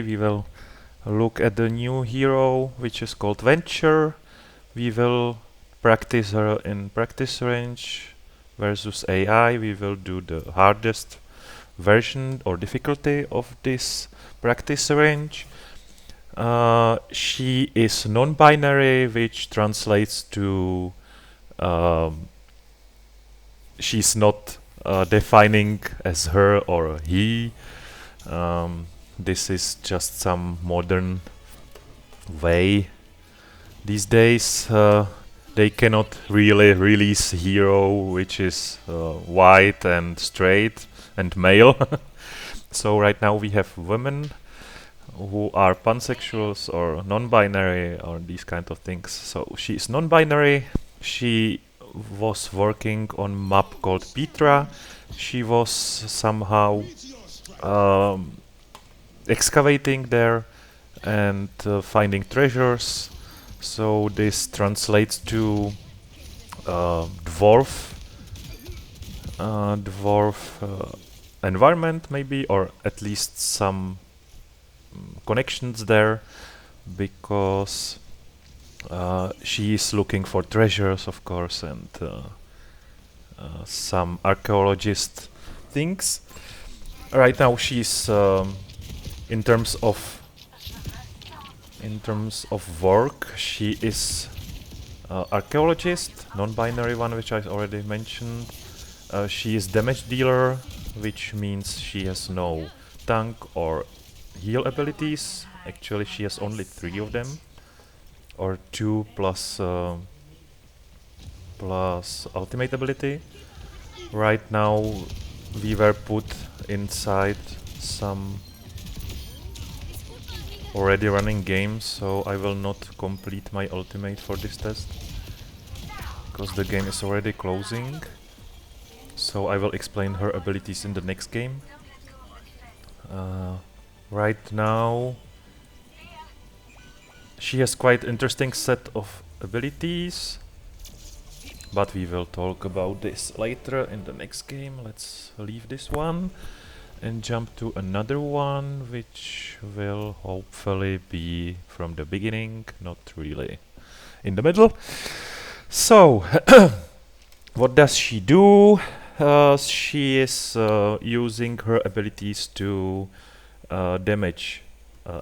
We will look at the new hero, which is called Venture. We will practice her in practice range versus AI. We will do the hardest version or difficulty of this practice range. She is non-binary, which translates to um, she's not defining as her or he. Um, this is just some modern way. These days, they cannot really release hero which is white and straight and male. So right now we have women who are pansexuals or non-binary or these kind of things. So she is non-binary. She was working on map called Petra. She was somehow um, excavating there and finding treasures. So this translates to dwarf environment maybe, or at least some connections there, because she is looking for treasures, of course, and some archaeologist things. Right now, she's in terms of work, she is archaeologist, non-binary one, which I already mentioned. She is damage dealer, which means she has no tank or heal abilities. Actually, she has only 3 of them, or 2 plus ultimate ability. Right now, we were put inside some already running games, so I will not complete my ultimate for this test, because the game is already closing. So I will explain her abilities in the next game. Right now, she has quite interesting set of abilities, but we will talk about this later in the next game. Let's leave this one and jump to another one, which will hopefully be from the beginning, not really in the middle. So, what does she do? She is using her abilities to damage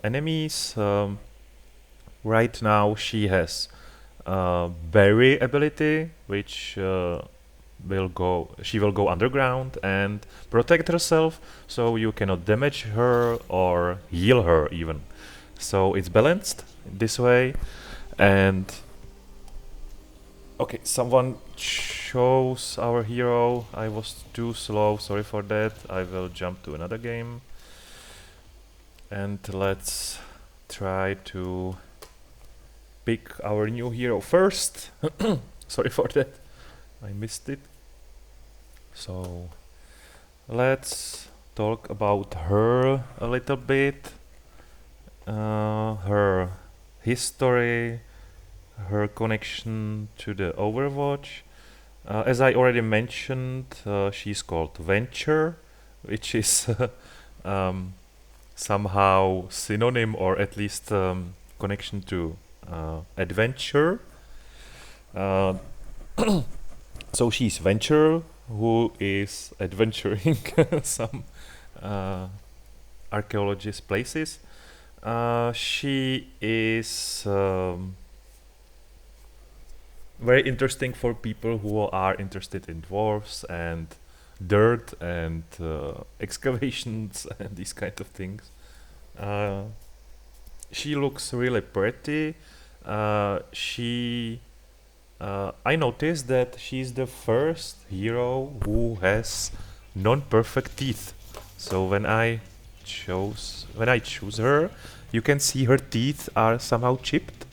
enemies. Right now, she has Berry ability, which she will go underground and protect herself, so you cannot damage her or heal her even. So it's balanced this way. And okay, someone chose our hero. I was too slow, sorry for that. I will jump to another game. And let's try to pick our new hero first. Sorry for that, I missed it. So let's talk about her a little bit. Her history, her connection to the Overwatch. As I already mentioned, she's called Venture, which is somehow synonym, or at least connection to adventure. Uh, so she's Venture, who is adventuring some archaeologist places. She is very interesting for people who are interested in dwarves and dirt and excavations and these kind of things. Uh, she looks really pretty. I noticed that she's the first hero who has non-perfect teeth. So when I choose her, you can see her teeth are somehow chipped,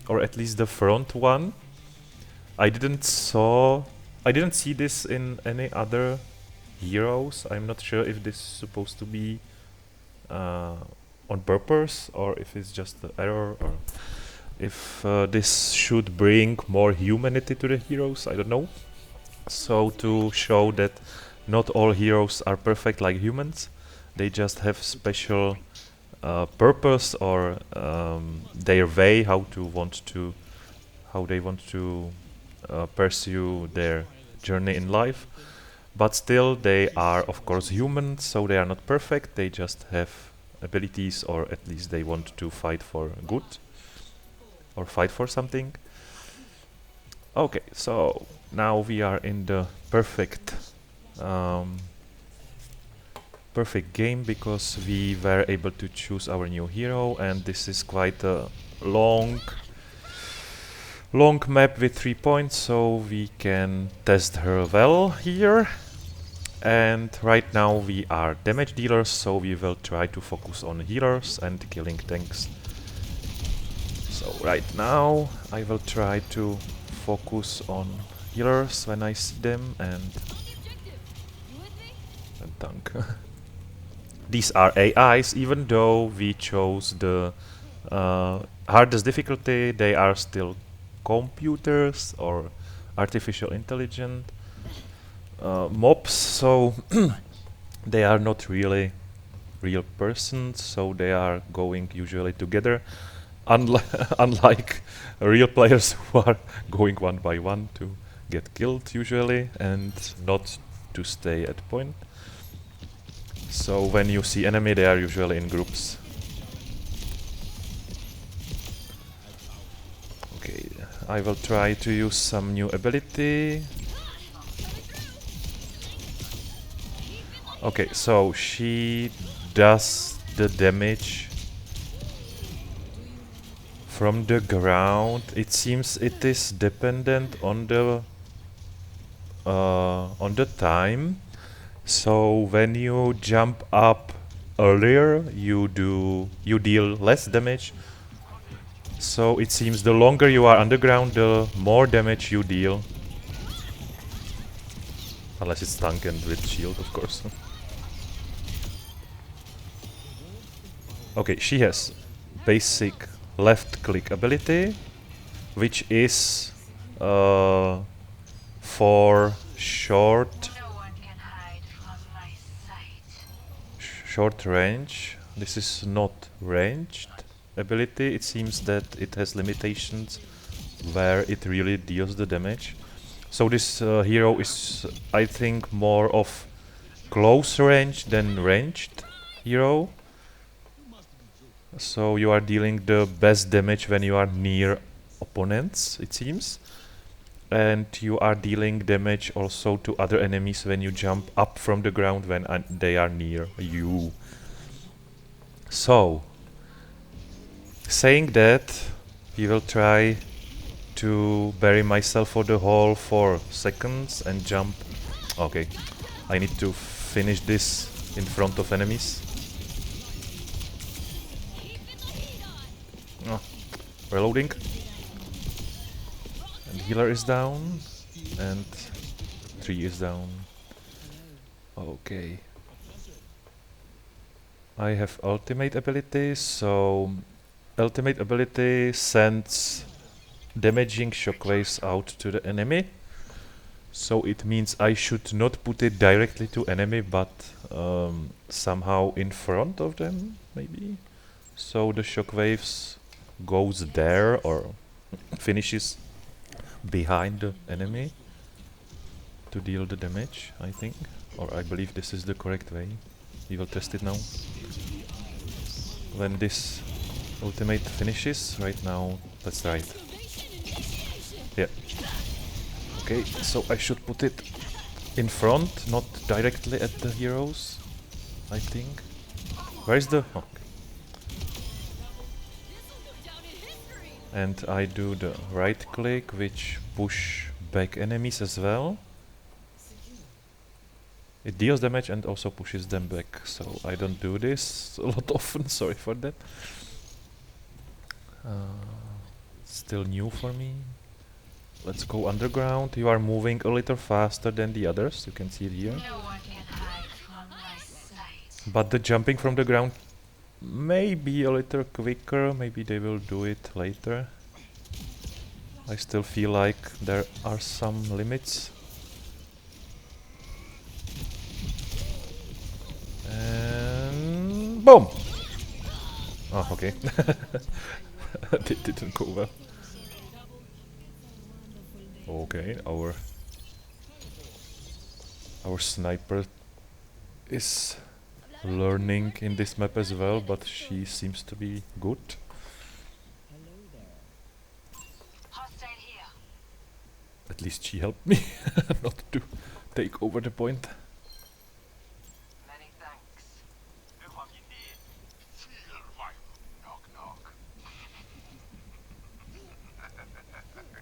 or at least the front one. I didn't see this in any other heroes. I'm not sure if this is supposed to be on purpose, or if it's just an error, or if this should bring more humanity to the heroes. I don't know. So to show that not all heroes are perfect like humans, they just have special purpose or their way how they want to pursue their journey in life. But still, they are of course human, so they are not perfect. They just have abilities, or at least they want to fight for good or fight for something. Okay, so now we are in the perfect perfect game because we were able to choose our new hero, and this is quite a long map with 3 points, so we can test her well here. And right now we are damage dealers, so we will try to focus on healers and killing tanks. So right now I will try to focus on healers when I see them and tank. These are AIs, even though we chose the hardest difficulty, they are still computers or artificial intelligence mobs, so they are not really real persons, so they are going usually together, unlike real players who are going one by one to get killed usually and not to stay at point. So when you see enemy, they are usually in groups. Okay, I will try to use some new ability. Okay, so she does the damage from the ground. It seems it is dependent on the time. So when you jump up earlier, you deal less damage. So it seems the longer you are underground, the more damage you deal. Unless it's tank and with shield, of course. Okay, she has basic left click ability, which is for short range. This is not ranged ability. It seems that it has limitations where it really deals the damage. So this hero is, I think, more of close range than ranged hero. So you are dealing the best damage when you are near opponents, it seems. And you are dealing damage also to other enemies when you jump up from the ground when they are near you. So, saying that, we will try to bury myself for the whole 4 seconds and jump. Okay, I need to finish this in front of enemies. Oh, reloading. And healer is down, and 3 is down. Okay. I have ultimate ability, so ultimate ability sends damaging shockwaves out to the enemy. So it means I should not put it directly to enemy, but somehow in front of them, maybe. So the shockwaves goes there or finishes behind the enemy to deal the damage, I think. Or I believe this is the correct way. We will test it now. When this ultimate finishes, right now, let's try it. Yeah. Okay, so I should put it in front, not directly at the heroes, I think. Where is the... Oh. And I do the right click, which push back enemies as well. It deals damage and also pushes them back, so I don't do this a lot often, sorry for that. Still new for me. Let's go underground. You are moving a little faster than the others, you can see it here. But the jumping from the ground may be a little quicker, maybe they will do it later. I still feel like there are some limits. And boom! Oh, okay. That didn't go well. Okay, our sniper is learning in this map as well, but she seems to be good. At least she helped me not to take over the point.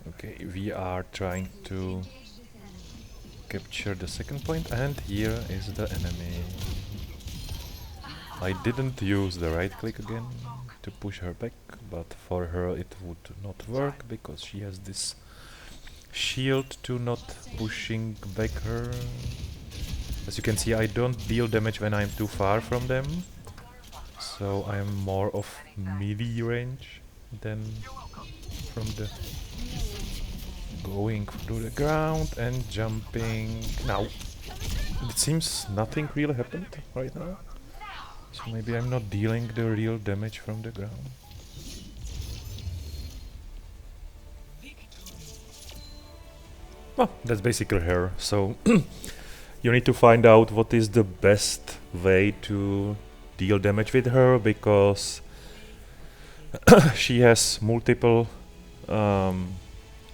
Okay, we are trying to capture the second point, and here is the enemy. I didn't use the right click again to push her back, but for her it would not work because she has this shield to not pushing back her. As you can see, I don't deal damage when I'm too far from them, so I'm more of melee range than from the going through the ground and jumping. Now, it seems nothing really happened right now, so maybe I'm not dealing the real damage from the ground. Well, that's basically her, so you need to find out what is the best way to deal damage with her, because she has multiple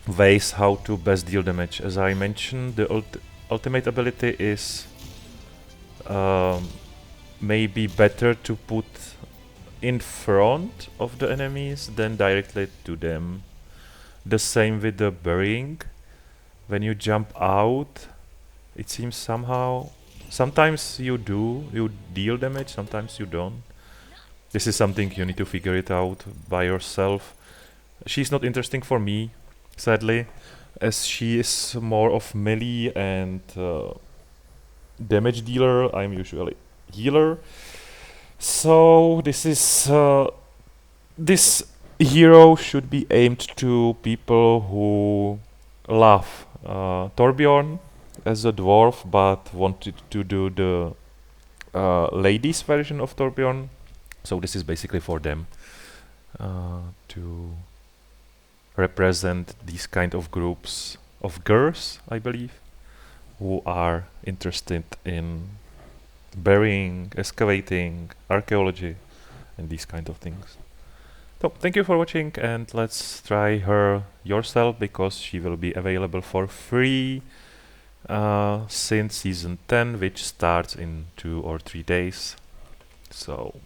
ways how to best deal damage. As I mentioned, the ultimate ability is maybe better to put in front of the enemies than directly to them. The same with the burying. When you jump out, it seems somehow sometimes you deal damage, sometimes you don't. This is something you need to figure it out by yourself. She's not interesting for me, sadly, as she is more of melee and damage dealer. I'm usually healer. So this hero should be aimed to people who love Torbjorn as a dwarf, but wanted to do the ladies version of Torbjorn. So this is basically for them to represent these kind of groups of girls, I believe, who are interested in burying, excavating, archaeology, and these kind of things. So thank you for watching, and let's try her yourself, because she will be available for free since season 10, which starts in 2 or 3 days. So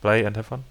play and have fun.